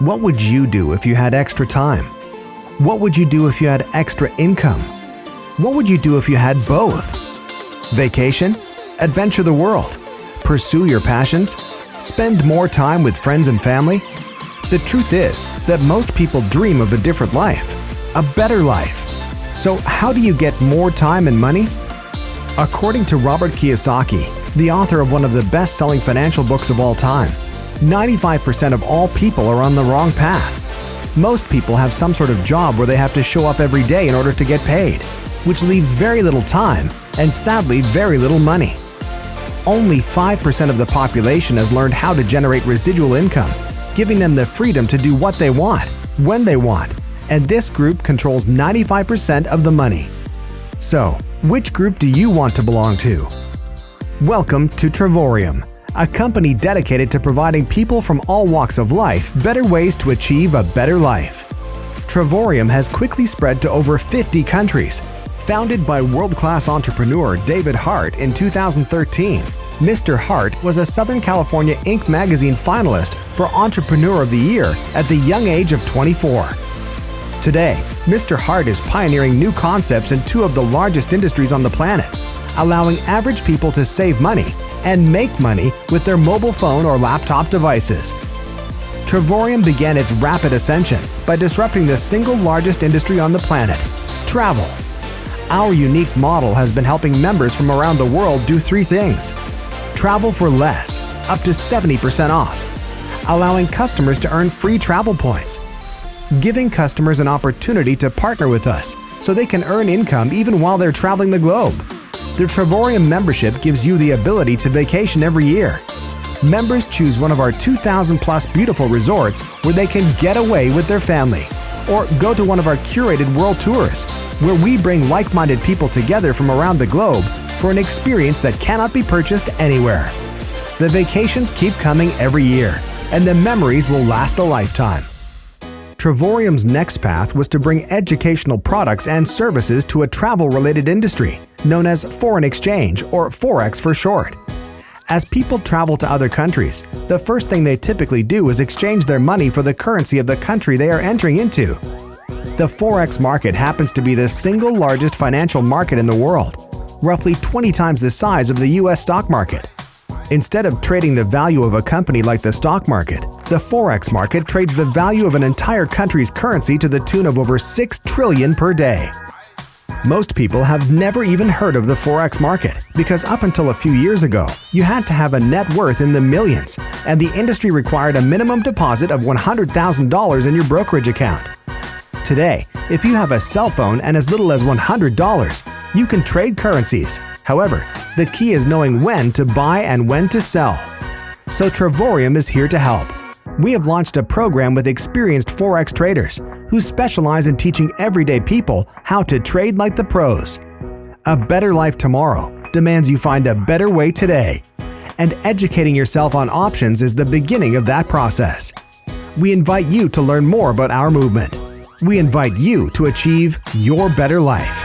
What would you do if you had extra time? What would you do if you had extra income? What would you do if you had both? Vacation? Adventure the world? Pursue your passions? Spend more time with friends and family? The truth is that most people dream of a different life, a better life. So how do you get more time and money? According to Robert Kiyosaki, the author of one of the best-selling financial books of all time, 95% of all people are on the wrong path. Most people have some sort of job where they have to show up every day in order to get paid, which leaves very little time and sadly very little money. Only 5% of the population has learned how to generate residual income, giving them the freedom to do what they want, when they want, and this group controls 95% of the money. So, which group do you want to belong to? Welcome to Travorium, a company dedicated to providing people from all walks of life better ways to achieve a better life. Travorium has quickly spread to over 50 countries. Founded by world-class entrepreneur David Hart in 2013, Mr. Hart was a Southern California Inc. magazine finalist for Entrepreneur of the Year at the young age of 24. Today, Mr. Hart is pioneering new concepts in two of the largest industries on the planet, allowing average people to save money and make money with their mobile phone or laptop devices. Travorium began its rapid ascension by disrupting the single largest industry on the planet, travel. Our unique model has been helping members from around the world do three things: travel for less, up to 70% off, allowing customers to earn free travel points, giving customers an opportunity to partner with us so they can earn income even while they're traveling the globe. The Travorium membership gives you the ability to vacation every year. Members choose one of our 2,000+ beautiful resorts where they can get away with their family, or go to one of our curated world tours where we bring like-minded people together from around the globe for an experience that cannot be purchased anywhere. The vacations keep coming every year, and the memories will last a lifetime. Travorium's next path was to bring educational products and services to a travel-related industry known as foreign exchange, or Forex for short. As people travel to other countries, the first thing they typically do is exchange their money for the currency of the country they are entering into. The Forex market happens to be the single largest financial market in the world, roughly 20 times the size of the US stock market. Instead of trading the value of a company like the stock market, the Forex market trades the value of an entire country's currency to the tune of over $6 trillion per day. Most people have never even heard of the Forex market because up until a few years ago, you had to have a net worth in the millions, and the industry required a minimum deposit of $100,000 in your brokerage account. Today, if you have a cell phone and as little as $100, you can trade currencies. However, the key is knowing when to buy and when to sell. So Travorium is here to help. We have launched a program with experienced Forex traders who specialize in teaching everyday people how to trade like the pros. A better life tomorrow demands you find a better way today, and educating yourself on options is the beginning of that process. We invite you to learn more about our movement. We invite you to achieve your better life.